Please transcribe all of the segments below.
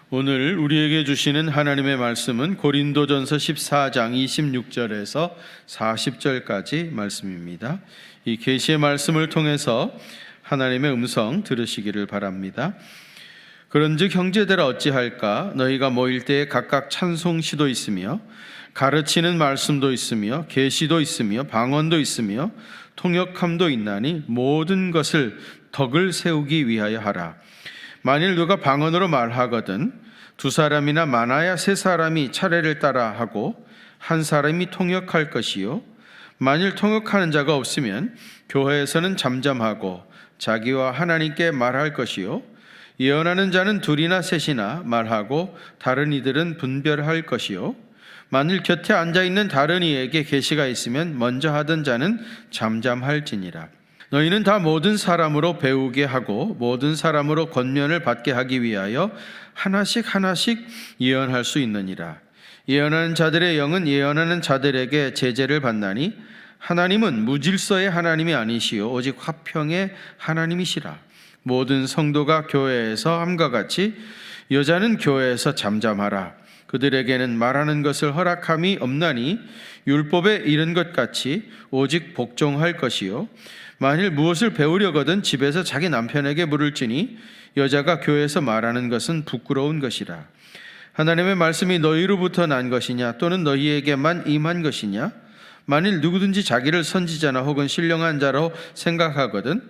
오늘 우리에게 주시는 하나님의 말씀은 고린도전서 14장 26절에서 40절까지 말씀입니다. 이 계시의 말씀을 통해서 하나님의 음성 들으시기를 바랍니다. 그런즉 형제들아 어찌할까? 너희가 모일 때에 각각 찬송시도 있으며 가르치는 말씀도 있으며 계시도 있으며 방언도 있으며 통역함도 있나니 모든 것을 덕을 세우기 위하여 하라. 만일 누가 방언으로 말하거든 두 사람이나 많아야 세 사람이 차례를 따라 하고 한 사람이 통역할 것이요 만일 통역하는 자가 없으면 교회에서는 잠잠하고 자기와 하나님께 말할 것이요 예언하는 자는 둘이나 셋이나 말하고 다른 이들은 분별할 것이요 만일 곁에 앉아있는 다른 이에게 계시가 있으면 먼저 하던 자는 잠잠할지니라. 너희는 다 모든 사람으로 배우게 하고 모든 사람으로 권면을 받게 하기 위하여 하나씩 예언할 수 있느니라. 예언하는 자들의 영은 예언하는 자들에게 제재를 받나니 하나님은 무질서의 하나님이 아니시요 오직 화평의 하나님이시라. 모든 성도가 교회에서 함과 같이 여자는 교회에서 잠잠하라. 그들에게는 말하는 것을 허락함이 없나니 율법에 이른 것 같이 오직 복종할 것이요 만일 무엇을 배우려거든 집에서 자기 남편에게 물을지니 여자가 교회에서 말하는 것은 부끄러운 것이라. 하나님의 말씀이 너희로부터 난 것이냐 또는 너희에게만 임한 것이냐? 만일 누구든지 자기를 선지자나 혹은 신령한 자로 생각하거든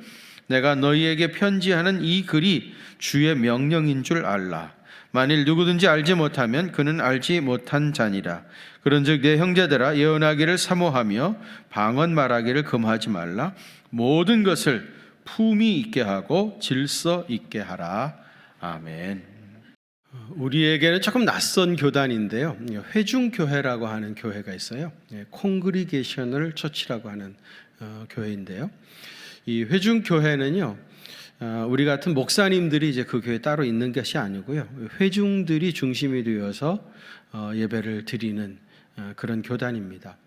내가 너희에게 편지하는 이 글이 주의 명령인 줄 알라. 만일 누구든지 알지 못하면 그는 알지 못한 자니라. 그런즉 내 형제들아 예언하기를 사모하며 방언 말하기를 금하지 말라. 모든 것을 품위 있게 하고 질서 있게 하라. 아멘. 우리에게는 조금 낯선 교단인데요. 회중교회라고 하는 교회가 있어요. 콩그리게이셔널 처치라고 하는 교회인데요. 이 회중교회는요, 우리 같은 목사님들이 이제 그 교회에 따로 있는 것이 아니고요. 회중들이 중심이 되어서 예배를 드리는 그런 교단입니다.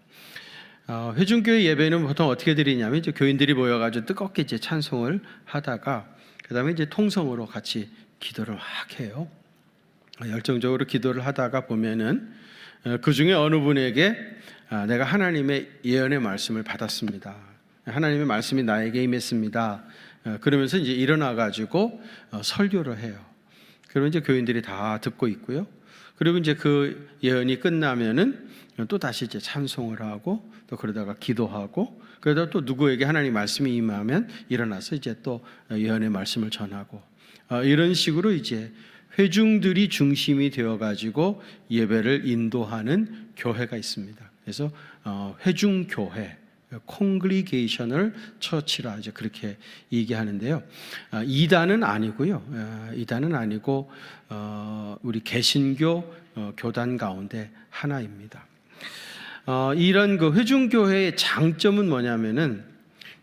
회중교회 예배는 보통 어떻게 드리냐면 이제 교인들이 모여가지고 뜨겁게 이제 찬송을 하다가 그 다음에 이제 통성으로 같이 기도를 막 해요. 열정적으로 기도를 하다가 보면은 그 중에 어느 분에게 내가 하나님의 예언의 말씀을 받았습니다. 하나님의 말씀이 나에게 임했습니다. 그러면서 이제 일어나가지고 설교를 해요. 그러면 이제 교인들이 다 듣고 있고요. 그리고 이제 그 예언이 끝나면은 또 다시 이제 찬송을 하고 또 그러다가 기도하고 그러다가 또 누구에게 하나님 말씀이 임하면 일어나서 이제 또 예언의 말씀을 전하고 이런 식으로 이제 회중들이 중심이 되어가지고 예배를 인도하는 교회가 있습니다. 그래서 회중교회, 콩그리게이셔널 처치라 이제 그렇게 얘기하는데요. 이단은 아니고요. 이단은 아니고 우리 개신교 교단 가운데 하나입니다. 이런 그 회중교회의 장점은 뭐냐면은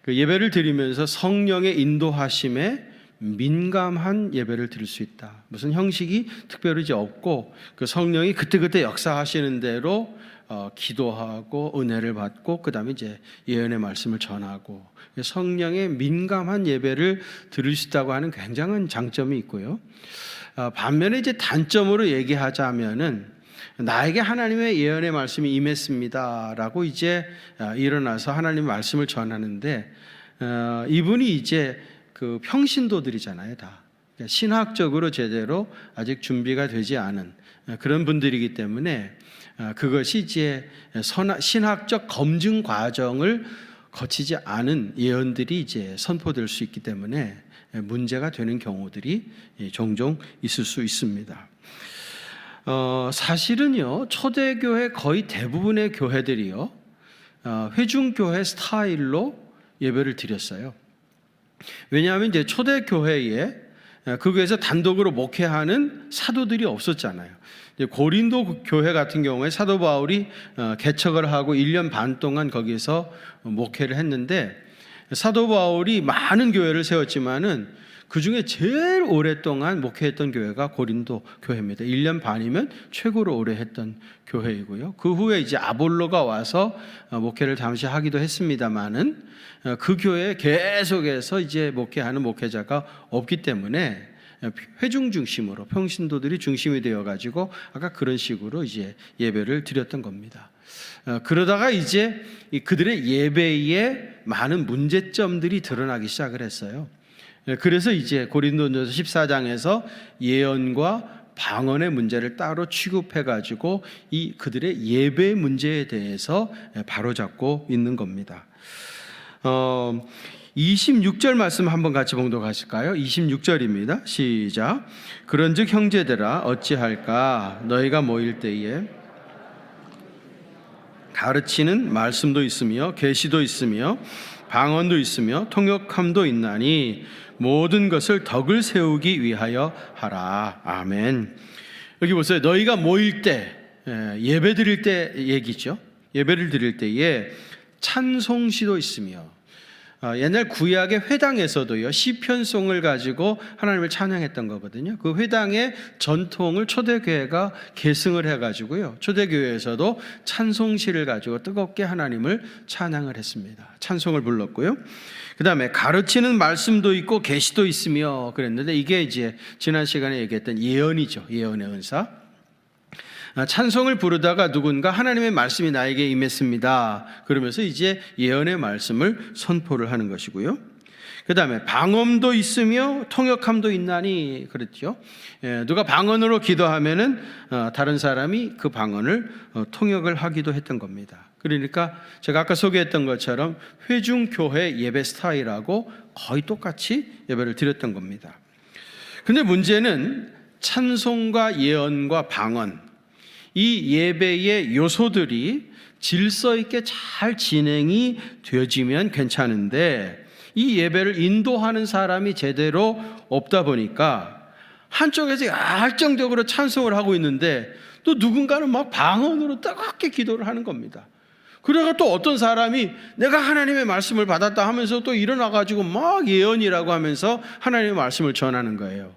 그 예배를 드리면서 성령의 인도하심에 민감한 예배를 드릴 수 있다. 무슨 형식이 특별히 이제 없고 그 성령이 그때그때 역사하시는 대로 기도하고 은혜를 받고 그 다음에 이제 예언의 말씀을 전하고 성령의 민감한 예배를 드릴 수 있다고 하는 굉장한 장점이 있고요. 반면에 이제 단점으로 얘기하자면은 나에게 하나님의 예언의 말씀이 임했습니다라고 이제 일어나서 하나님의 말씀을 전하는데 이분이 이제 그 평신도들이잖아요, 다. 신학적으로 제대로 아직 준비가 되지 않은 그런 분들이기 때문에 그것이 이제 신학적 검증 과정을 거치지 않은 예언들이 이제 선포될 수 있기 때문에 문제가 되는 경우들이 종종 있을 수 있습니다. 사실은요, 초대교회 거의 대부분의 교회들이요, 회중교회 스타일로 예배를 드렸어요. 왜냐하면 이제 초대교회에 그 교회에서 단독으로 목회하는 사도들이 없었잖아요. 고린도 교회 같은 경우에 사도 바울이 개척을 하고 1년 반 동안 거기서 목회를 했는데 사도 바울이 많은 교회를 세웠지만은 그 중에 제일 오랫동안 목회했던 교회가 고린도 교회입니다. 1년 반이면 최고로 오래 했던 교회이고요. 그 후에 이제 아볼로가 와서 목회를 잠시 하기도 했습니다만은 그 교회에 계속해서 이제 목회하는 목회자가 없기 때문에 회중 중심으로 평신도들이 중심이 되어 가지고 아까 그런 식으로 이제 예배를 드렸던 겁니다. 그러다가 이제 그들의 예배에 많은 문제점들이 드러나기 시작을 했어요. 그래서 이제 고린도전서 14장에서 예언과 방언의 문제를 따로 취급해 가지고 이 그들의 예배 문제에 대해서 바로잡고 있는 겁니다. 26절 말씀 한번 같이 봉독하실까요? 26절입니다. 시작. 그런즉 형제들아 어찌할까 너희가 모일 때에 가르치는 말씀도 있으며 계시도 있으며 방언도 있으며 통역함도 있나니 모든 것을 덕을 세우기 위하여 하라. 아멘. 여기 보세요. 너희가 모일 때, 예배 드릴 때 얘기죠. 예배를 드릴 때에 찬송시도 있으며, 옛날 구약의 회당에서도요 시편송을 가지고 하나님을 찬양했던 거거든요. 그 회당의 전통을 초대교회가 계승을 해가지고요 초대교회에서도 찬송시를 가지고 뜨겁게 하나님을 찬양을 했습니다. 찬송을 불렀고요. 그 다음에 가르치는 말씀도 있고 계시도 있으며 그랬는데 이게 이제 지난 시간에 얘기했던 예언이죠. 예언의 은사. 찬송을 부르다가 누군가 하나님의 말씀이 나에게 임했습니다. 그러면서 이제 예언의 말씀을 선포를 하는 것이고요. 그 다음에 방언도 있으며 통역함도 있나니 그랬죠. 누가 방언으로 기도하면은 다른 사람이 그 방언을 통역을 하기도 했던 겁니다. 그러니까 제가 아까 소개했던 것처럼 회중교회 예배 스타일하고 거의 똑같이 예배를 드렸던 겁니다. 근데 문제는 찬송과 예언과 방언 이 예배의 요소들이 질서 있게 잘 진행이 되어지면 괜찮은데 이 예배를 인도하는 사람이 제대로 없다 보니까 한쪽에서 열정적으로 찬송을 하고 있는데 또 누군가는 막 방언으로 뜨겁게 기도를 하는 겁니다. 그러다가 또 어떤 사람이 내가 하나님의 말씀을 받았다 하면서 또 일어나가지고 막 예언이라고 하면서 하나님의 말씀을 전하는 거예요.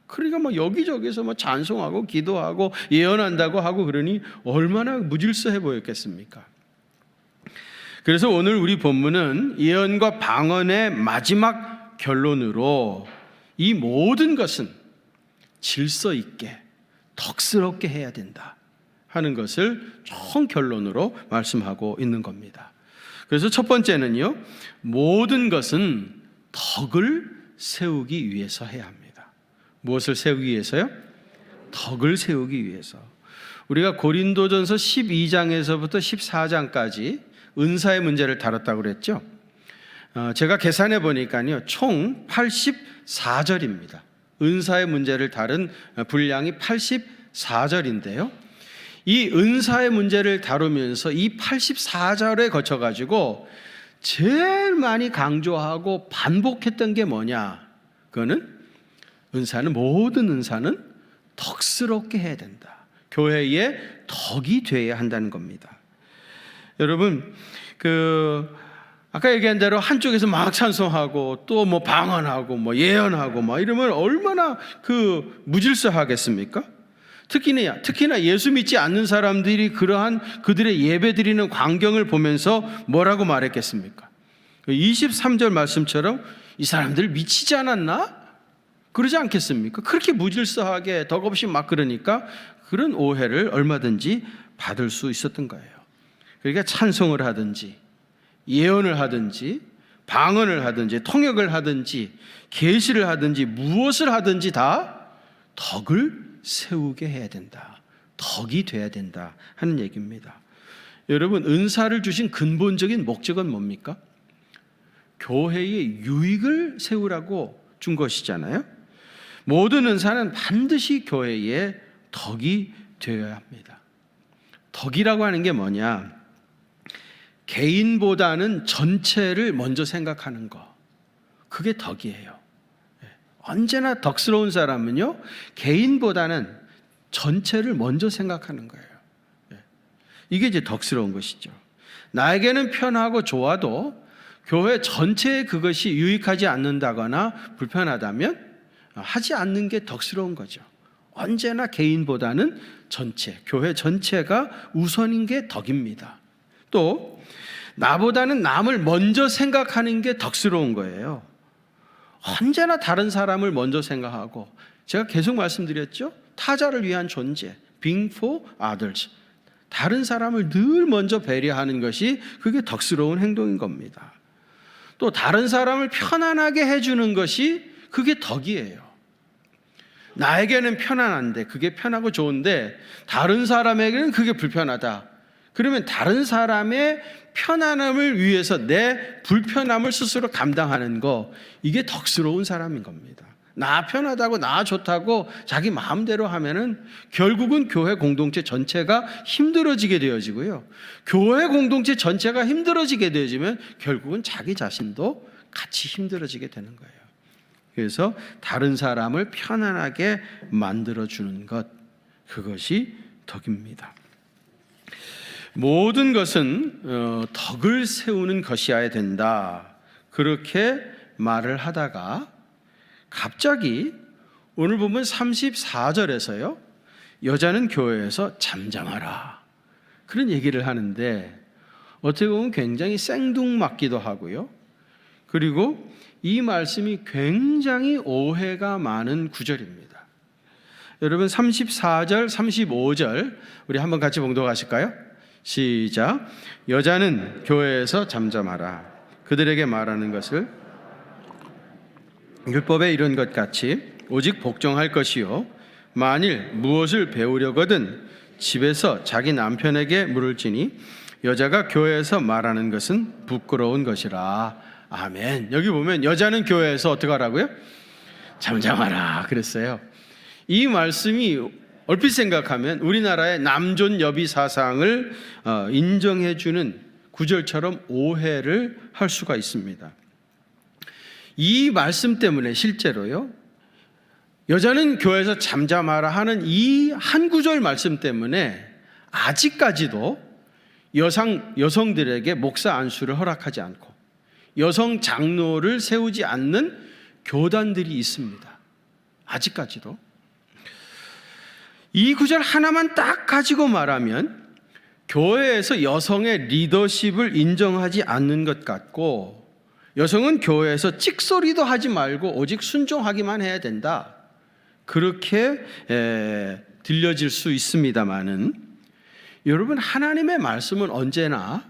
그러니까 막 여기저기서 막 찬송하고 기도하고 예언한다고 하고 그러니 얼마나 무질서해 보였겠습니까? 그래서 오늘 우리 본문은 예언과 방언의 마지막 결론으로 이 모든 것은 질서 있게 덕스럽게 해야 된다 하는 것을 총 결론으로 말씀하고 있는 겁니다. 그래서 첫 번째는요, 모든 것은 덕을 세우기 위해서 해야 합니다. 무엇을 세우기 위해서요? 덕을 세우기 위해서. 우리가 고린도전서 12장에서부터 14장까지 은사의 문제를 다뤘다고 그랬죠. 제가 계산해 보니까요 총 84절입니다. 은사의 문제를 다룬 분량이 84절인데요 이 은사의 문제를 다루면서 이 84절에 거쳐가지고 제일 많이 강조하고 반복했던 게 뭐냐? 그거는 모든 은사는 덕스럽게 해야 된다. 교회에 덕이 돼야 한다는 겁니다. 여러분, 아까 얘기한 대로 한쪽에서 막 찬송하고 또 뭐 방언하고 뭐 예언하고 막 이러면 얼마나 무질서하겠습니까? 특히나 예수 믿지 않는 사람들이 그러한 그들의 예배 드리는 광경을 보면서 뭐라고 말했겠습니까? 23절 말씀처럼 이 사람들 미치지 않았나? 그러지 않겠습니까? 그렇게 무질서하게 덕없이 막 그러니까 그런 오해를 얼마든지 받을 수 있었던 거예요. 그러니까 찬송을 하든지 예언을 하든지 방언을 하든지 통역을 하든지 계시를 하든지 무엇을 하든지 다 덕을 세우게 해야 된다. 덕이 돼야 된다 하는 얘기입니다. 여러분, 은사를 주신 근본적인 목적은 뭡니까? 교회의 유익을 세우라고 준 것이잖아요. 모든 은사는 반드시 교회의 덕이 되어야 합니다. 덕이라고 하는 게 뭐냐? 개인보다는 전체를 먼저 생각하는 거. 그게 덕이에요. 언제나 덕스러운 사람은요, 개인보다는 전체를 먼저 생각하는 거예요. 이게 이제 덕스러운 것이죠. 나에게는 편하고 좋아도 교회 전체에 그것이 유익하지 않는다거나 불편하다면 하지 않는 게 덕스러운 거죠. 언제나 개인보다는 전체, 교회 전체가 우선인 게 덕입니다. 또 나보다는 남을 먼저 생각하는 게 덕스러운 거예요. 언제나 다른 사람을 먼저 생각하고, 제가 계속 말씀드렸죠? 타자를 위한 존재, being for others. 다른 사람을 늘 먼저 배려하는 것이 그게 덕스러운 행동인 겁니다. 또 다른 사람을 편안하게 해주는 것이 그게 덕이에요. 나에게는 편안한데, 그게 편하고 좋은데 다른 사람에게는 그게 불편하다. 그러면 다른 사람의 편안함을 위해서 내 불편함을 스스로 감당하는 거, 이게 덕스러운 사람인 겁니다. 나 편하다고, 나 좋다고 자기 마음대로 하면은 결국은 교회 공동체 전체가 힘들어지게 되어지고요. 교회 공동체 전체가 힘들어지게 되어지면 결국은 자기 자신도 같이 힘들어지게 되는 거예요. 그래서 다른 사람을 편안하게 만들어주는 것, 그것이 덕입니다. 모든 것은 덕을 세우는 것이어야 된다, 그렇게 말을 하다가 갑자기 오늘 보면 34절에서요, 여자는 교회에서 잠잠하라, 그런 얘기를 하는데 어떻게 보면 굉장히 생뚱맞기도 하고요. 그리고 이 말씀이 굉장히 오해가 많은 구절입니다. 여러분 34절, 35절 우리 한번 같이 봉독하실까요? 시작. 여자는 교회에서 잠잠하라. 그들에게 말하는 것을 율법에 이른 것 같이 오직 복종할 것이요, 만일 무엇을 배우려거든 집에서 자기 남편에게 물을지니 여자가 교회에서 말하는 것은 부끄러운 것이라. 아멘. 여기 보면 여자는 교회에서 어떻게 하라고요? 잠잠하라 그랬어요. 이 말씀이 얼핏 생각하면 우리나라의 남존여비 사상을 인정해주는 구절처럼 오해를 할 수가 있습니다. 이 말씀 때문에 실제로요, 여자는 교회에서 잠잠하라 하는 이 한 구절 말씀 때문에 아직까지도 여성들에게 목사 안수를 허락하지 않고 여성 장로를 세우지 않는 교단들이 있습니다. 아직까지도. 이 구절 하나만 딱 가지고 말하면 교회에서 여성의 리더십을 인정하지 않는 것 같고, 여성은 교회에서 찍소리도 하지 말고 오직 순종하기만 해야 된다, 그렇게 들려질 수 있습니다마는, 여러분 하나님의 말씀은 언제나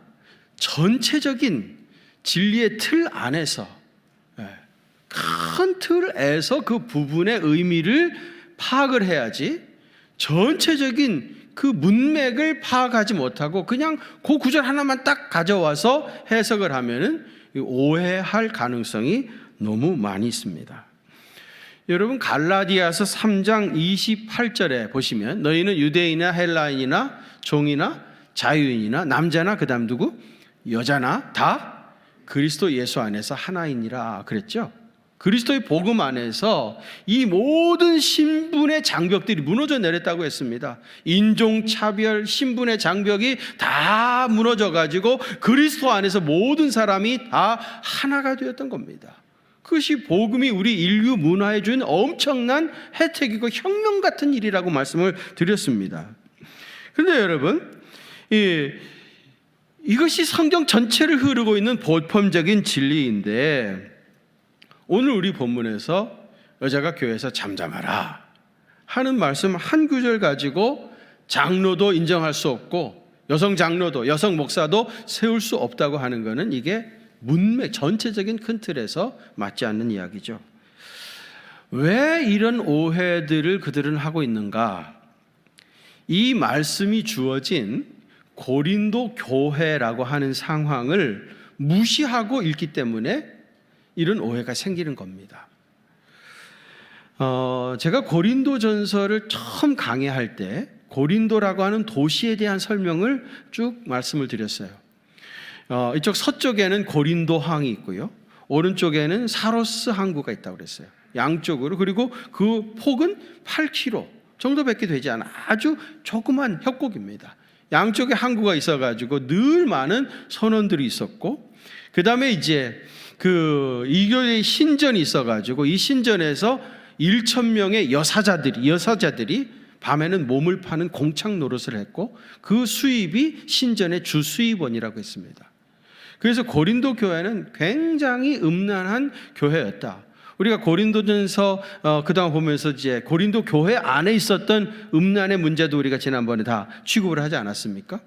전체적인 진리의 틀 안에서, 큰 틀에서 그 부분의 의미를 파악을 해야지, 전체적인 그 문맥을 파악하지 못하고 그냥 그 구절 하나만 딱 가져와서 해석을 하면은 오해할 가능성이 너무 많이 있습니다. 여러분 갈라디아서 3장 28절에 보시면 너희는 유대인이나 헬라인이나 종이나 자유인이나 남자나 그 다음 누구? 여자나 다 그리스도 예수 안에서 하나이니라 그랬죠. 그리스도의 복음 안에서 이 모든 신분의 장벽들이 무너져 내렸다고 했습니다. 인종차별, 신분의 장벽이 다 무너져 가지고 그리스도 안에서 모든 사람이 다 하나가 되었던 겁니다. 그것이 복음이 우리 인류 문화에 준 엄청난 혜택이고 혁명 같은 일이라고 말씀을 드렸습니다. 그런데 여러분, 이것이 성경 전체를 흐르고 있는 보편적인 진리인데, 오늘 우리 본문에서 여자가 교회에서 잠잠하라 하는 말씀 한 구절 가지고 장로도 인정할 수 없고 여성 장로도, 여성 목사도 세울 수 없다고 하는 것은 이게 문맥 전체적인 큰 틀에서 맞지 않는 이야기죠. 왜 이런 오해들을 그들은 하고 있는가? 이 말씀이 주어진 고린도 교회라고 하는 상황을 무시하고 읽기 때문에 이런 오해가 생기는 겁니다. 제가 고린도전서를 처음 강의할 때 고린도라고 하는 도시에 대한 설명을 쭉 말씀을 드렸어요. 이쪽 서쪽에는 고린도 항이 있고요, 오른쪽에는 사로스 항구가 있다고 그랬어요. 양쪽으로. 그리고 그 폭은 8km 정도밖에 되지 않아 아주 조그만 협곡입니다. 양쪽에 항구가 있어가지고 늘 많은 선원들이 있었고, 그 다음에 이제 이교의 신전이 있어가지고 이 신전에서 1,000명의 여사자들이 밤에는 몸을 파는 공창 노릇을 했고, 그 수입이 신전의 주 수입원이라고 했습니다. 그래서 고린도 교회는 굉장히 음란한 교회였다. 우리가 고린도전서 그동안 보면서 이제 고린도 교회 안에 있었던 음란의 문제도 우리가 지난번에 다 취급을 하지 않았습니까?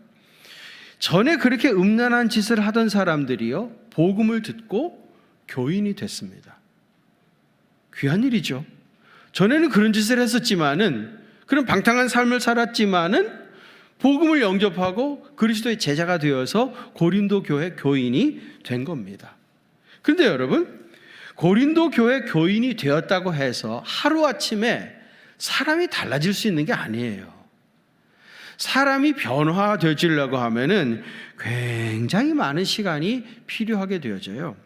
전에 그렇게 음란한 짓을 하던 사람들이요, 복음을 듣고 교인이 됐습니다. 귀한 일이죠. 전에는 그런 짓을 했었지만은, 그런 방탕한 삶을 살았지만은 복음을 영접하고 그리스도의 제자가 되어서 고린도 교회 교인이 된 겁니다. 그런데 여러분, 고린도 교회 교인이 되었다고 해서 하루아침에 사람이 달라질 수 있는 게 아니에요. 사람이 변화되지려고 하면은 굉장히 많은 시간이 필요하게 되어져요.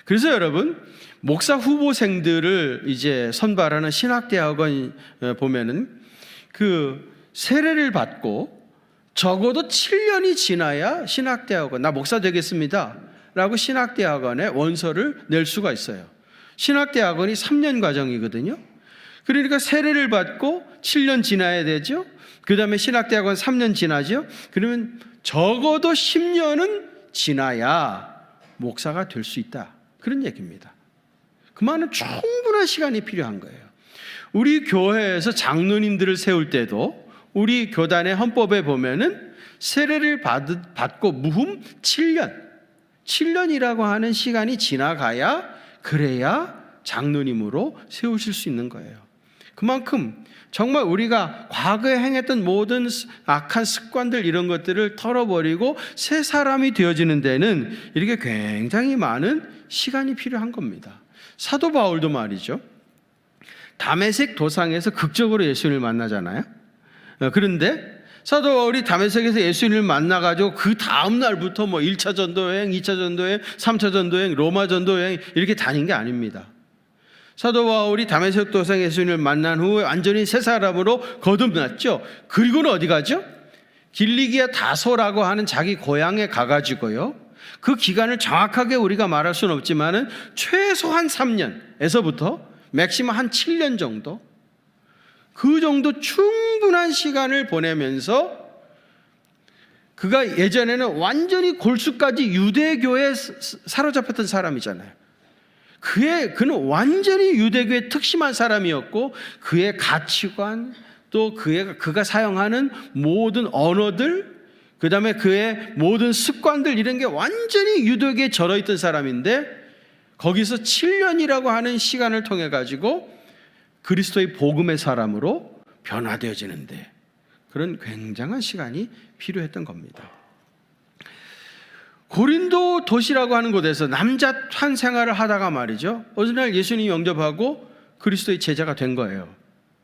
그래서 여러분, 목사 후보생들을 이제 선발하는 신학대학원 보면은 그 세례를 받고 적어도 7년이 지나야 신학대학원, 나 목사 되겠습니다 라고 신학대학원에 원서를 낼 수가 있어요. 신학대학원이 3년 과정이거든요. 그러니까 세례를 받고 7년 지나야 되죠. 그 다음에 신학대학원 3년 지나죠. 그러면 적어도 10년은 지나야 목사가 될 수 있다, 그런 얘기입니다. 그만한 충분한 시간이 필요한 거예요. 우리 교회에서 장로님들을 세울 때도 우리 교단의 헌법에 보면은 세례를 받고 무흠 7년이라고 하는 시간이 지나가야, 그래야 장로님으로 세우실 수 있는 거예요. 그만큼 정말 우리가 과거에 행했던 모든 악한 습관들, 이런 것들을 털어버리고 새 사람이 되어지는 데는 이렇게 굉장히 많은 시간이 필요한 겁니다. 사도 바울도 말이죠, 다메섹 도상에서 극적으로 예수님을 만나잖아요. 그런데 사도 바울이 다메섹에서 예수님을 만나가지고 그 다음 날부터 뭐 1차 전도여행, 2차 전도여행, 3차 전도여행, 로마 전도여행 이렇게 다닌 게 아닙니다. 사도 바울이 다메섹 도상에 예수님을 만난 후에 완전히 새 사람으로 거듭났죠. 그리고는 어디 가죠? 길리기아 다소라고 하는 자기 고향에 가가지고요, 그 기간을 정확하게 우리가 말할 수는 없지만은 최소한 3년에서부터 맥시멈 한 7년 정도, 그 정도 충분한 시간을 보내면서, 그가 예전에는 완전히 골수까지 유대교에 사로잡혔던 사람이잖아요. 그는 완전히 유대교에 특심한 사람이었고, 그의 가치관, 또 그가 사용하는 모든 언어들, 그 다음에 그의 모든 습관들, 이런 게 완전히 유대교에 절어있던 사람인데, 거기서 7년이라고 하는 시간을 통해 가지고 그리스도의 복음의 사람으로 변화되어지는데, 그런 굉장한 시간이 필요했던 겁니다. 고린도 도시라고 하는 곳에서 남자한 생활을 하다가 말이죠, 어느 날 예수님 영접하고 그리스도의 제자가 된 거예요.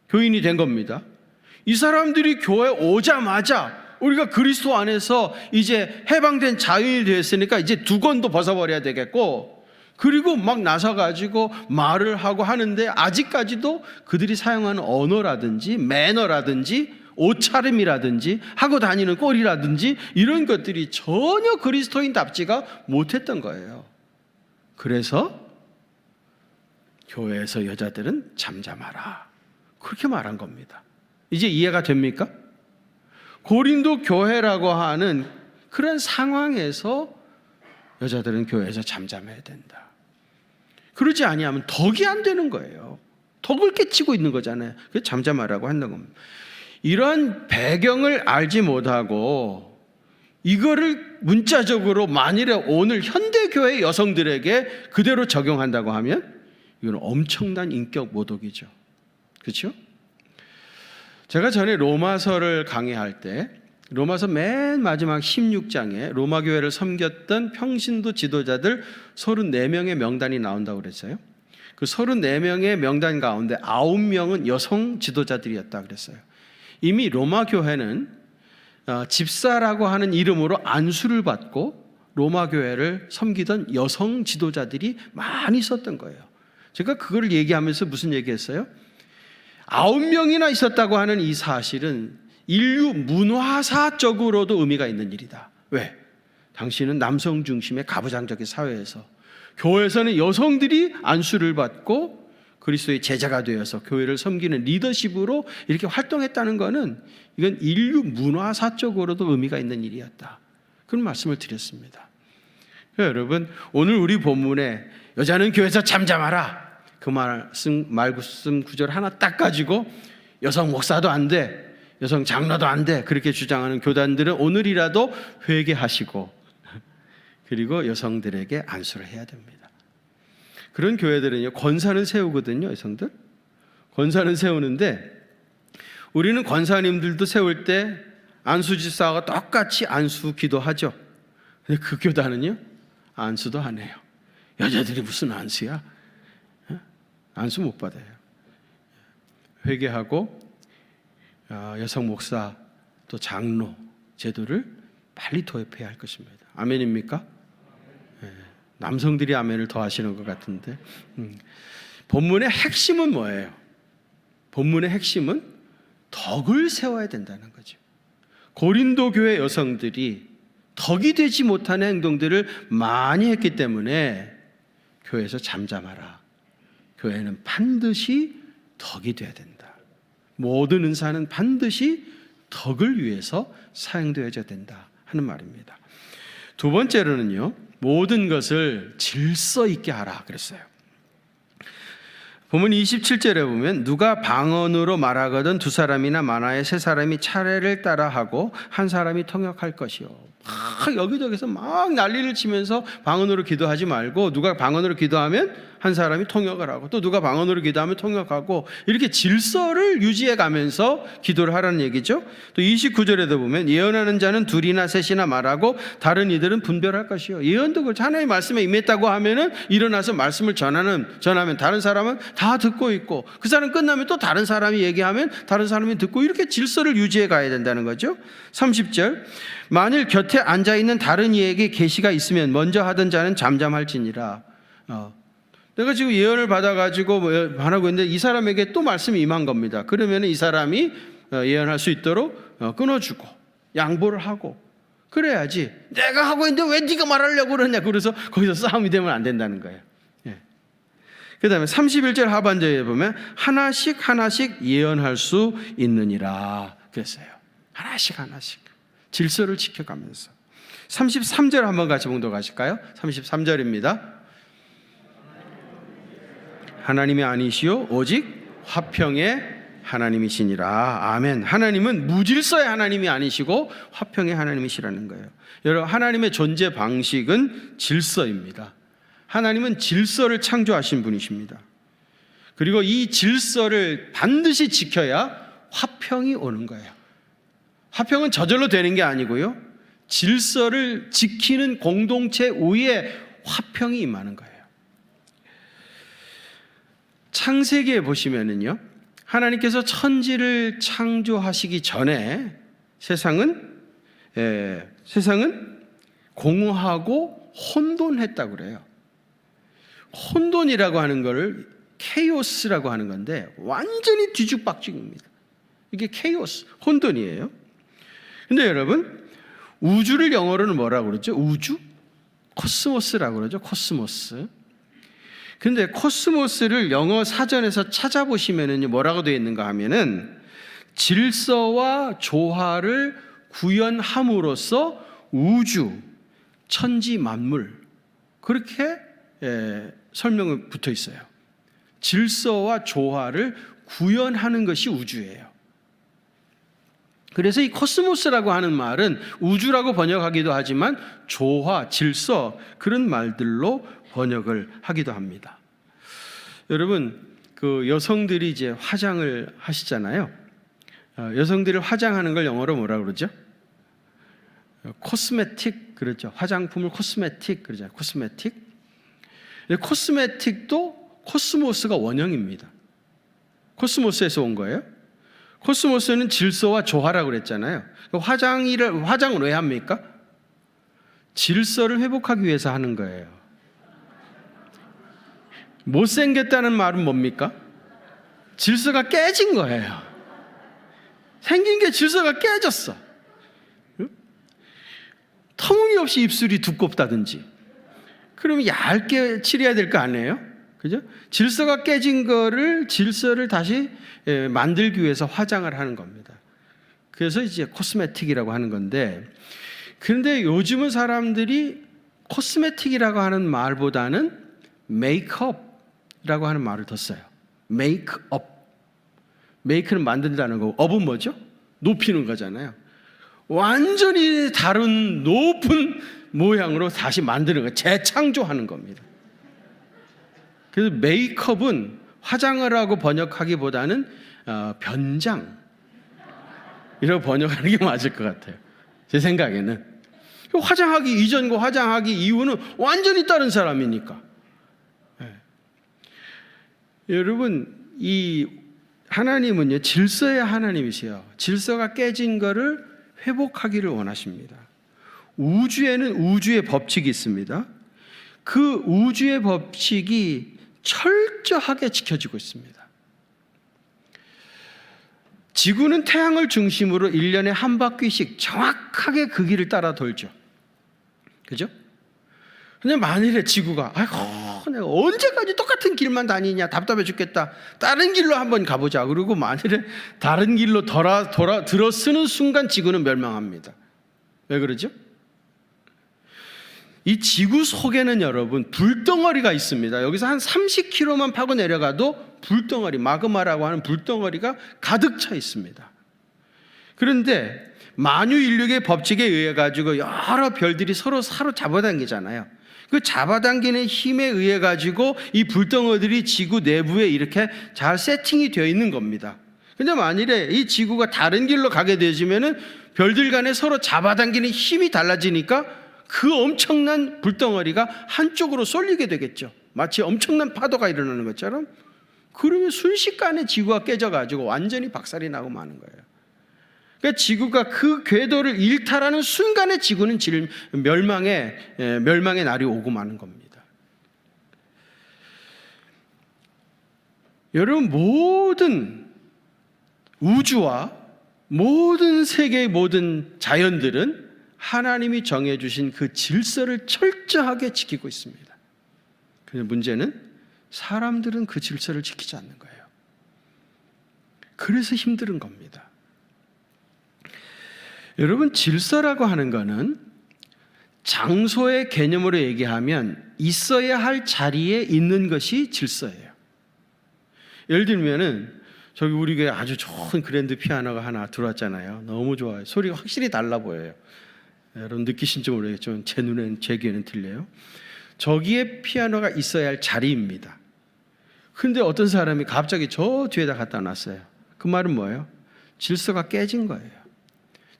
교인이 된 겁니다. 이 사람들이 교회 오자마자 우리가 그리스도 안에서 이제 해방된 자유인이 되었으니까 이제 두건도 벗어버려야 되겠고, 그리고 막 나서가지고 말을 하고 하는데, 아직까지도 그들이 사용하는 언어라든지 매너라든지 옷차림이라든지 하고 다니는 꼴이라든지 이런 것들이 전혀 그리스도인답지가 못했던 거예요. 그래서 교회에서 여자들은 잠잠하라, 그렇게 말한 겁니다. 이제 이해가 됩니까? 고린도 교회라고 하는 그런 상황에서 여자들은 교회에서 잠잠해야 된다. 그러지 아니하면 덕이 안 되는 거예요. 덕을 깨치고 있는 거잖아요. 그래서 잠잠하라고 한다는 겁니다. 이러한 배경을 알지 못하고 이거를 문자적으로 만일에 오늘 현대교회 여성들에게 그대로 적용한다고 하면 이건 엄청난 인격 모독이죠. 그렇죠? 제가 전에 로마서를 강의할 때 로마서 맨 마지막 16장에 로마 교회를 섬겼던 평신도 지도자들 34명의 명단이 나온다고 그랬어요. 그 34명의 명단 가운데 9명은 여성 지도자들이었다 그랬어요. 이미 로마 교회는 집사라고 하는 이름으로 안수를 받고 로마 교회를 섬기던 여성 지도자들이 많이 있었던 거예요. 제가 그걸 얘기하면서 무슨 얘기했어요? 9명이나 있었다고 하는 이 사실은 인류 문화사적으로도 의미가 있는 일이다. 왜? 당시는 남성 중심의 가부장적인 사회에서 교회에서는 여성들이 안수를 받고 그리스도의 제자가 되어서 교회를 섬기는 리더십으로 이렇게 활동했다는 것은 이건 인류 문화사적으로도 의미가 있는 일이었다. 그런 말씀을 드렸습니다. 여러분, 오늘 우리 본문에 여자는 교회에서 잠잠하라, 그 말씀 구절 하나 딱 가지고 여성 목사도 안 돼, 여성 장로도 안 돼, 그렇게 주장하는 교단들은 오늘이라도 회개하시고 그리고 여성들에게 안수를 해야 됩니다. 그런 교회들은요, 권사는 세우거든요. 여성들 권사는 세우는데, 우리는 권사님들도 세울 때 안수집사와 똑같이 안수 기도하죠. 근데 그 교단은요, 안수도 안 해요. 여자들이 무슨 안수야? 안수 못 받아요. 회개하고 여성 목사 또 장로 제도를 빨리 도입해야 할 것입니다. 아멘입니까? 남성들이 아멘을 더 하시는 것 같은데, 본문의 핵심은 뭐예요? 본문의 핵심은 덕을 세워야 된다는 거죠. 고린도 교회 여성들이 덕이 되지 못하는 행동들을 많이 했기 때문에 교회에서 잠잠하라. 교회는 반드시 덕이 돼야 된다. 모든 은사는 반드시 덕을 위해서 사용되어야 된다 하는 말입니다. 두 번째로는요, 모든 것을 질서 있게 하라 그랬어요. 본문 27절에 보면 누가 방언으로 말하거든 두 사람이나 많아야 세 사람이 차례를 따라하고 한 사람이 통역할 것이요. 막 여기저기서 막 난리를 치면서 방언으로 기도하지 말고, 누가 방언으로 기도하면 한 사람이 통역을 하고, 또 누가 방언으로 기도하면 통역하고, 이렇게 질서를 유지해 가면서 기도를 하라는 얘기죠. 또 29절에도 보면 예언하는 자는 둘이나 셋이나 말하고 다른 이들은 분별할 것이요. 예언도 그렇죠. 하나님의 말씀에 임했다고 하면은 일어나서 말씀을 전하면 다른 사람은 다 듣고 있고, 그 사람 끝나면 또 다른 사람이 얘기하면 다른 사람이 듣고, 이렇게 질서를 유지해 가야 된다는 거죠. 30절, 만일 곁에 앉아있는 다른 이에게 계시가 있으면 먼저 하던 자는 잠잠할지니라. 내가 지금 예언을 받아가지고 하고 있는데 이 사람에게 또 말씀이 임한 겁니다. 그러면 이 사람이 예언할 수 있도록 끊어주고 양보를 하고 그래야지, 내가 하고 있는데 왜 네가 말하려고 그러냐, 그래서 거기서 싸움이 되면 안 된다는 거예요. 그 다음에 31절 하반절에 보면 하나씩 예언할 수 있느니라 그랬어요. 하나씩 질서를 지켜가면서. 33절 한번 같이 봉독하실까요? 33절입니다. 하나님이 아니시오 오직 화평의 하나님이시니라. 아멘. 하나님은 무질서의 하나님이 아니시고 화평의 하나님이시라는 거예요. 여러분, 하나님의 존재 방식은 질서입니다. 하나님은 질서를 창조하신 분이십니다. 그리고 이 질서를 반드시 지켜야 화평이 오는 거예요. 화평은 저절로 되는 게 아니고요, 질서를 지키는 공동체 위에 화평이 임하는 거예요. 창세기에 보시면은요, 하나님께서 천지를 창조하시기 전에 세상은 공허하고 혼돈했다고 그래요. 혼돈이라고 하는 것을 케이오스라고 하는 건데 완전히 뒤죽박죽입니다. 이게 케이오스, 혼돈이에요. 근데 여러분, 우주를 영어로는 뭐라고 그러죠? 우주? 코스모스라고 그러죠. 코스모스. 근데 코스모스를 영어 사전에서 찾아보시면은 뭐라고 되어 있는가 하면은 질서와 조화를 구현함으로써 우주, 천지 만물, 그렇게 설명이 붙어 있어요. 질서와 조화를 구현하는 것이 우주예요. 그래서 이 코스모스라고 하는 말은 우주라고 번역하기도 하지만 조화, 질서, 그런 말들로 번역을 하기도 합니다. 여러분, 그 여성들이 이제 화장을 하시잖아요. 여성들이 화장하는 걸 영어로 뭐라고 그러죠? 코스메틱 그러죠. 화장품을 코스메틱 그러잖아요. 코스메틱. 코스메틱도 코스모스가 원형입니다. 코스모스에서 온 거예요. 코스모스는 질서와 조화라고 그랬잖아요. 화장을 왜 합니까? 질서를 회복하기 위해서 하는 거예요. 못생겼다는 말은 뭡니까? 질서가 깨진 거예요. 생긴 게 질서가 깨졌어. 터무니없이 입술이 두껍다든지, 그러면 얇게 칠해야 될 거 아니에요? 그죠? 질서가 깨진 거를, 질서를 다시 만들기 위해서 화장을 하는 겁니다. 그래서 이제 코스메틱이라고 하는 건데, 그런데 요즘은 사람들이 코스메틱이라고 하는 말보다는 메이크업, up이라고 하는 말을 더 써요. make up. make는 만든다는 거고 up은 뭐죠? 높이는 거잖아요. 완전히 다른 높은 모양으로 다시 만드는 거, 재창조하는 겁니다. 그래서 메이크업은 화장을 하고 번역하기보다는 변장 이라고 번역하는 게 맞을 것 같아요. 제 생각에는 화장하기 이전과 화장하기 이후는 완전히 다른 사람이니까. 네. 여러분, 이 하나님은요, 질서의 하나님이세요. 질서가 깨진 거를 회복하기를 원하십니다. 우주에는 우주의 법칙이 있습니다. 그 우주의 법칙이 철저하게 지켜지고 있습니다. 지구는 태양을 중심으로 1년에 한 바퀴씩 정확하게 그 길을 따라 돌죠. 그죠? 근데 만일에 지구가 아이고 내가 언제까지 똑같은 길만 다니냐 답답해 죽겠다, 다른 길로 한번 가보자, 그리고 만일에 다른 길로 들어서는 순간 지구는 멸망합니다. 왜 그러죠? 이 지구 속에는 여러분 불덩어리가 있습니다. 여기서 한 30km만 파고 내려가도 불덩어리, 마그마라고 하는 불덩어리가 가득 차 있습니다. 그런데 만유인력의 법칙에 의해 가지고 여러 별들이 서로 잡아당기잖아요. 그 잡아당기는 힘에 의해 가지고 이 불덩어리들이 지구 내부에 이렇게 잘 세팅이 되어 있는 겁니다. 근데 만일에 이 지구가 다른 길로 가게 되지면은 별들 간에 서로 잡아당기는 힘이 달라지니까 그 엄청난 불덩어리가 한쪽으로 쏠리게 되겠죠. 마치 엄청난 파도가 일어나는 것처럼. 그러면 순식간에 지구가 깨져가지고 완전히 박살이 나고 마는 거예요. 그러니까 지구가 그 궤도를 일탈하는 순간에 지구는 멸망의 날이 오고 마는 겁니다. 여러분, 모든 우주와 모든 세계의 모든 자연들은 하나님이 정해주신 그 질서를 철저하게 지키고 있습니다. 그런데 문제는 사람들은 그 질서를 지키지 않는 거예요. 그래서 힘든 겁니다. 여러분, 질서라고 하는 거는 장소의 개념으로 얘기하면 있어야 할 자리에 있는 것이 질서예요. 예를 들면은 저기 우리 교회 아주 좋은 그랜드 피아노가 하나 들어왔잖아요. 너무 좋아요. 소리가 확실히 달라 보여요. 여러분 느끼신지 모르겠지만 제 귀에는 들려요. 저기에 피아노가 있어야 할 자리입니다. 근데 어떤 사람이 갑자기 저 뒤에다 갖다 놨어요. 그 말은 뭐예요? 질서가 깨진 거예요.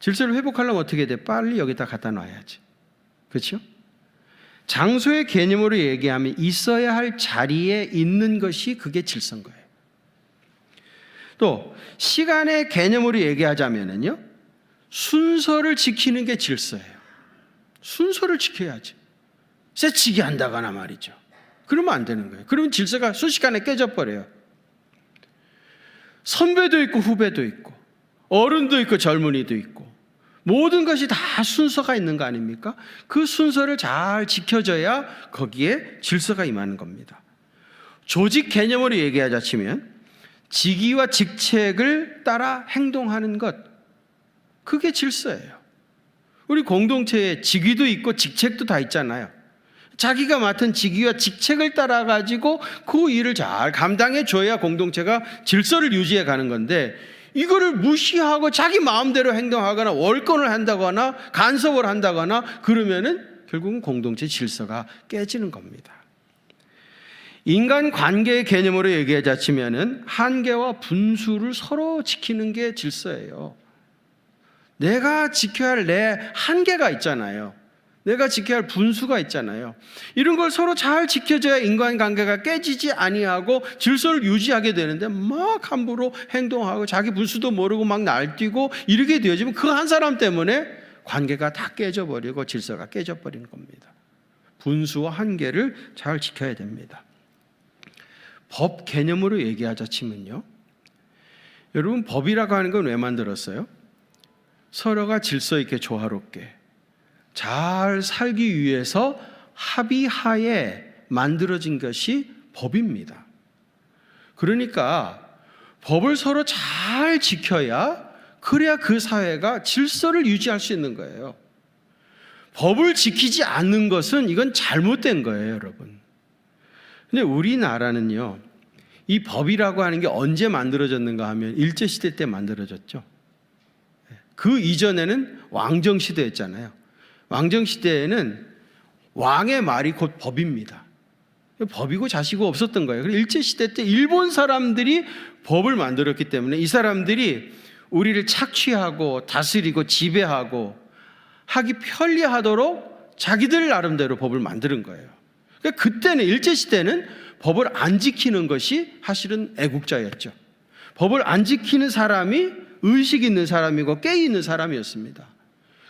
질서를 회복하려면 어떻게 돼? 빨리 여기다 갖다 놔야지. 그렇죠? 장소의 개념으로 얘기하면 있어야 할 자리에 있는 것이 그게 질서인 거예요. 또 시간의 개념으로 얘기하자면요, 순서를 지키는 게 질서예요. 순서를 지켜야지. 새치기 한다거나 말이죠. 그러면 안 되는 거예요. 그러면 질서가 순식간에 깨져버려요. 선배도 있고 후배도 있고 어른도 있고 젊은이도 있고 모든 것이 다 순서가 있는 거 아닙니까? 그 순서를 잘 지켜줘야 거기에 질서가 임하는 겁니다. 조직 개념으로 얘기하자 치면 직위와 직책을 따라 행동하는 것, 그게 질서예요. 우리 공동체에 직위도 있고 직책도 다 있잖아요. 자기가 맡은 직위와 직책을 따라 가지고 그 일을 잘 감당해 줘야 공동체가 질서를 유지해 가는 건데, 이거를 무시하고 자기 마음대로 행동하거나 월권을 한다거나 간섭을 한다거나 그러면은 결국은 공동체 질서가 깨지는 겁니다. 인간 관계의 개념으로 얘기하자 치면은 한계와 분수를 서로 지키는 게 질서예요. 내가 지켜야 할 내 한계가 있잖아요. 내가 지켜야 할 분수가 있잖아요. 이런 걸 서로 잘 지켜줘야 인간관계가 깨지지 아니하고 질서를 유지하게 되는데 막 함부로 행동하고 자기 분수도 모르고 막 날뛰고 이렇게 되어지면 그 한 사람 때문에 관계가 다 깨져버리고 질서가 깨져버리는 겁니다. 분수와 한계를 잘 지켜야 됩니다. 법 개념으로 얘기하자 치면요, 여러분 법이라고 하는 건 왜 만들었어요? 서로가 질서 있게 조화롭게 잘 살기 위해서 합의하에 만들어진 것이 법입니다. 그러니까 법을 서로 잘 지켜야, 그래야 그 사회가 질서를 유지할 수 있는 거예요. 법을 지키지 않는 것은 이건 잘못된 거예요, 여러분. 근데 우리나라는요, 이 법이라고 하는 게 언제 만들어졌는가 하면 일제시대 때 만들어졌죠. 그 이전에는 왕정시대였잖아요. 왕정시대에는 왕의 말이 곧 법입니다. 법이고 자시고 없었던 거예요. 그래서 일제시대 때 일본 사람들이 법을 만들었기 때문에 이 사람들이 우리를 착취하고 다스리고 지배하고 하기 편리하도록 자기들 나름대로 법을 만드는 거예요. 그러니까 그때는 일제시대는 법을 안 지키는 것이 사실은 애국자였죠. 법을 안 지키는 사람이 의식 있는 사람이고 깨 있는 사람이었습니다.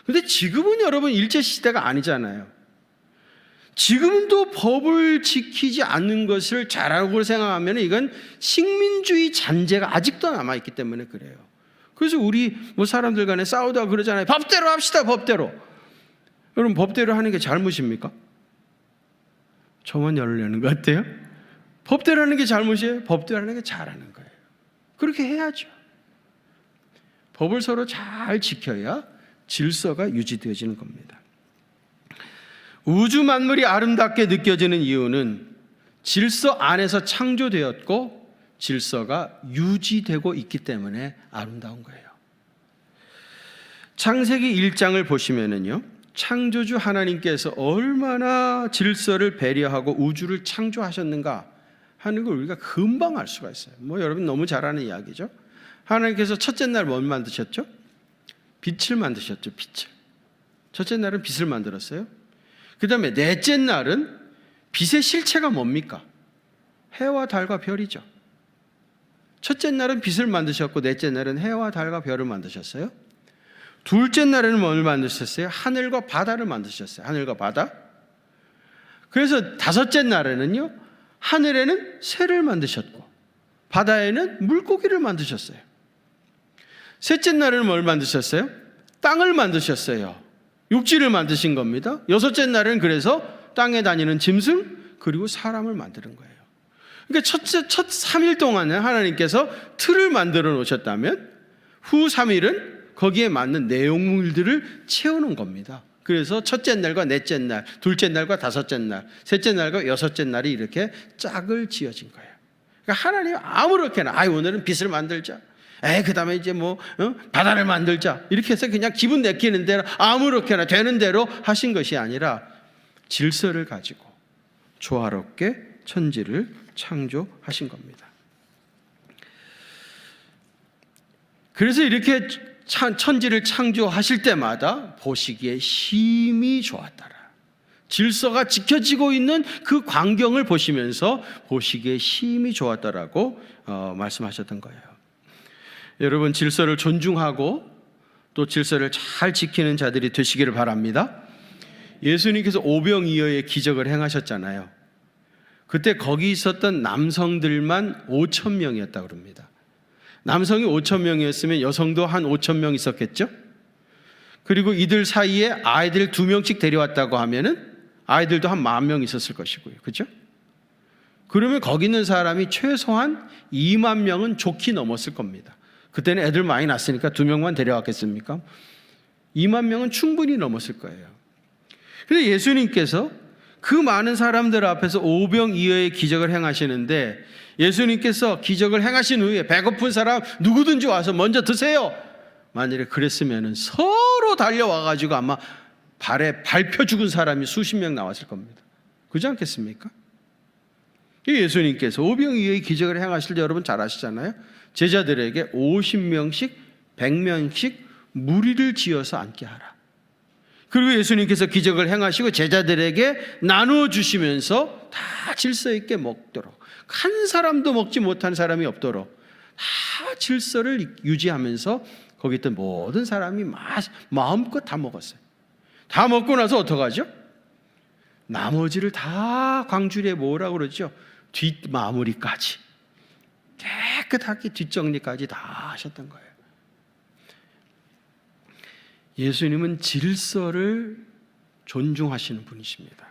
그런데 지금은 여러분 일제시대가 아니잖아요. 지금도 법을 지키지 않는 것을 잘하고 생각하면 이건 식민주의 잔재가 아직도 남아있기 때문에 그래요. 그래서 우리 뭐 사람들 간에 싸우다가 그러잖아요. 법대로 합시다, 법대로. 여러분, 법대로 하는 게 잘못입니까? 저만 열을 내는 것 같아요. 법대로 하는 게 잘못이에요? 법대로 하는 게 잘하는 거예요. 그렇게 해야죠. 법을 서로 잘 지켜야 질서가 유지되어지는 겁니다. 우주 만물이 아름답게 느껴지는 이유는 질서 안에서 창조되었고 질서가 유지되고 있기 때문에 아름다운 거예요. 창세기 1장을 보시면은요, 창조주 하나님께서 얼마나 질서를 배려하고 우주를 창조하셨는가 하는 걸 우리가 금방 알 수가 있어요. 뭐 여러분 너무 잘 아는 이야기죠. 하나님께서 첫째 날 뭘 만드셨죠? 빛을 만드셨죠. 빛을. 첫째 날은 빛을 만들었어요. 그 다음에 넷째 날은 빛의 실체가 뭡니까? 해와 달과 별이죠. 첫째 날은 빛을 만드셨고 넷째 날은 해와 달과 별을 만드셨어요. 둘째 날에는 뭘 만드셨어요? 하늘과 바다를 만드셨어요. 하늘과 바다. 그래서 다섯째 날에는요, 하늘에는 새를 만드셨고 바다에는 물고기를 만드셨어요. 셋째 날에는 뭘 만드셨어요? 땅을 만드셨어요. 육지를 만드신 겁니다. 여섯째 날은 그래서 땅에 다니는 짐승 그리고 사람을 만드는 거예요. 그러니까 첫 3일 동안은 하나님께서 틀을 만들어 놓으셨다면 후 3일은 거기에 맞는 내용물들을 채우는 겁니다. 그래서 첫째 날과 넷째 날, 둘째 날과 다섯째 날, 셋째 날과 여섯째 날이 이렇게 짝을 지어진 거예요. 그러니까 하나님 아무렇게나 오늘은 빛을 만들자. 그 다음에 이제 바다를 만들자. 이렇게 해서 그냥 기분 내키는 대로 아무렇게나 되는 대로 하신 것이 아니라 질서를 가지고 조화롭게 천지를 창조하신 겁니다. 그래서 이렇게 천지를 창조하실 때마다 보시기에 심히 좋았더라. 질서가 지켜지고 있는 그 광경을 보시면서 보시기에 심히 좋았더라고 말씀하셨던 거예요. 여러분, 질서를 존중하고 또 질서를 잘 지키는 자들이 되시기를 바랍니다. 예수님께서 오병이어의 기적을 행하셨잖아요. 그때 거기 있었던 남성들만 5천 명이었다고 합니다. 남성이 5천 명이었으면 여성도 한 5천 명 있었겠죠? 그리고 이들 사이에 아이들 2명씩 데려왔다고 하면은 아이들도 한 10,000명 있었을 것이고요. 그렇죠? 그러면 거기 있는 사람이 최소한 2만 명은 좋게 넘었을 겁니다. 그때는 애들 많이 낳았으니까 2명만 데려왔겠습니까? 2만 명은 충분히 넘었을 거예요. 그런데 예수님께서 그 많은 사람들 앞에서 오병이어의 기적을 행하시는데 예수님께서 기적을 행하신 후에 배고픈 사람 누구든지 와서 먼저 드세요. 만일에 그랬으면 서로 달려와가지고 아마 발에 밟혀 죽은 사람이 수십 명 나왔을 겁니다. 그렇지 않겠습니까? 예수님께서 오병이어의 기적을 행하실 때 여러분 잘 아시잖아요. 제자들에게 50명씩 100명씩 무리를 지어서 앉게 하라. 그리고 예수님께서 기적을 행하시고 제자들에게 나누어 주시면서 다 질서 있게 먹도록, 한 사람도 먹지 못한 사람이 없도록 다 질서를 유지하면서 거기 있던 모든 사람이 마음껏 다 먹었어요. 다 먹고 나서 어떡하죠? 나머지를 다 광주리에 모으라고 그러죠. 뒷마무리까지 깨끗하게 뒷정리까지 다 하셨던 거예요. 예수님은 질서를 존중하시는 분이십니다.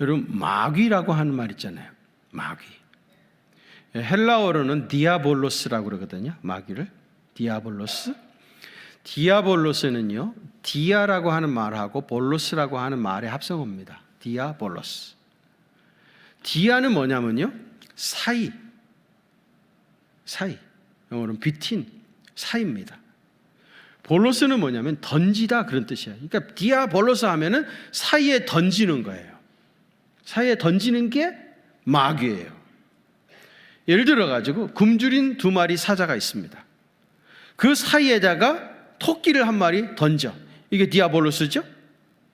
여러분, 마귀라고 하는 말 있잖아요. 마귀. 헬라어로는 디아볼로스라고 그러거든요. 마귀를. 디아볼로스. 디아볼로스는요, 디아라고 하는 말하고 볼로스라고 하는 말의 합성어입니다. 디아볼로스. 디아는 뭐냐면요, 사이. 영어로는 between, 사이입니다. 볼로스는 뭐냐면 던지다, 그런 뜻이에요. 그러니까 디아볼로스 하면은 사이에 던지는 거예요. 사이에 던지는 게 마귀예요. 예를 들어 가지고 굶주린 2마리 사자가 있습니다. 그 사이에다가 토끼를 1마리 던져. 이게 디아볼로스죠?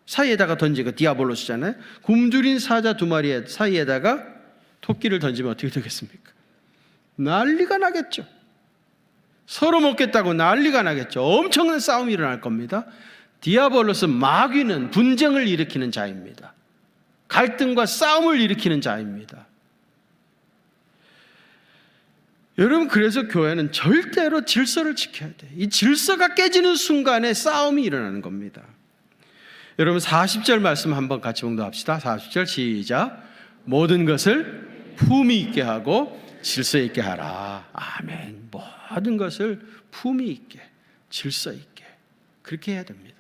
사이에다가 던지고 디아볼로스잖아요. 굶주린 사자 2마리 사이에다가 토끼를 던지면 어떻게 되겠습니까? 난리가 나겠죠. 서로 먹겠다고 난리가 나겠죠. 엄청난 싸움이 일어날 겁니다. 디아볼로스, 마귀는 분쟁을 일으키는 자입니다. 갈등과 싸움을 일으키는 자입니다. 여러분, 그래서 교회는 절대로 질서를 지켜야 돼요. 이 질서가 깨지는 순간에 싸움이 일어나는 겁니다. 여러분, 40절 말씀 한번 같이 봉독합시다. 40절 시작. 모든 것을 품위 있게 하고 질서 있게 하라. 아멘. 모든 것을 품위 있게, 질서 있게, 그렇게 해야 됩니다.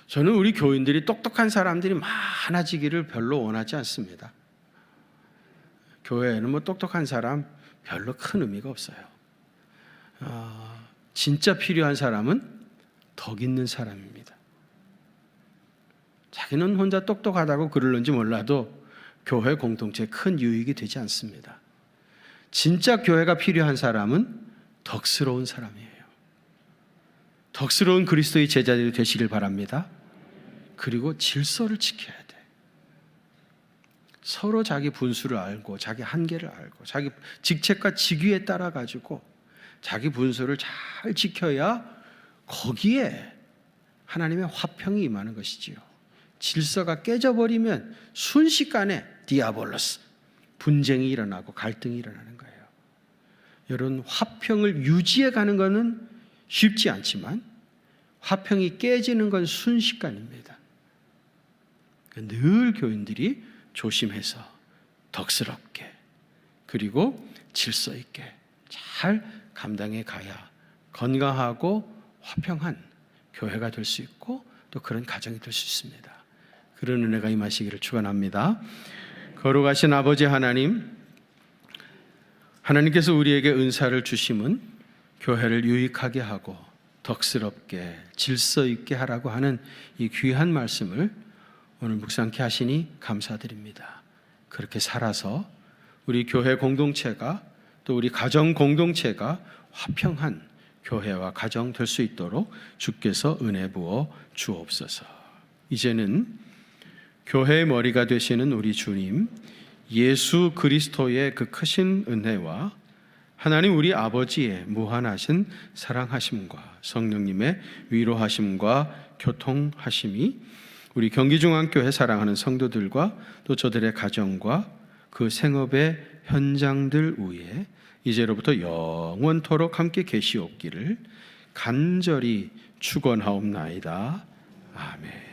저는 우리 교인들이 똑똑한 사람들이 많아지기를 별로 원하지 않습니다. 교회에는 뭐 똑똑한 사람 별로 큰 의미가 없어요. 진짜 필요한 사람은 덕 있는 사람입니다. 자기는 혼자 똑똑하다고 그러는지 몰라도 교회 공동체에 큰 유익이 되지 않습니다. 진짜 교회가 필요한 사람은 덕스러운 사람이에요. 덕스러운 그리스도의 제자들이 되시길 바랍니다. 그리고 질서를 지켜야 돼. 서로 자기 분수를 알고 자기 한계를 알고 자기 직책과 직위에 따라 가지고 자기 분수를 잘 지켜야 거기에 하나님의 화평이 임하는 것이지요. 질서가 깨져버리면 순식간에 디아볼로스, 분쟁이 일어나고 갈등이 일어나는 거예요. 여러분, 화평을 유지해 가는 것은 쉽지 않지만 화평이 깨지는 건 순식간입니다. 늘 교인들이 조심해서 덕스럽게 그리고 질서 있게 잘 감당해 가야 건강하고 화평한 교회가 될 수 있고 또 그런 가정이 될 수 있습니다. 그런 은혜가 임하시기를 축원합니다. 거룩하신 아버지 하나님, 하나님께서 우리에게 은사를 주심은 교회를 유익하게 하고 덕스럽게 질서 있게 하라고 하는 이 귀한 말씀을 오늘 묵상케 하시니 감사드립니다. 그렇게 살아서 우리 교회 공동체가 또 우리 가정 공동체가 화평한 교회와 가정 될 수 있도록 주께서 은혜 부어 주옵소서. 이제는 교회의 머리가 되시는 우리 주님 예수 그리스도의 그 크신 은혜와 하나님 우리 아버지의 무한하신 사랑하심과 성령님의 위로하심과 교통하심이 우리 경기중앙교회 사랑하는 성도들과 또 저들의 가정과 그 생업의 현장들 위에 이제로부터 영원토록 함께 계시옵기를 간절히 축원하옵나이다. 아멘.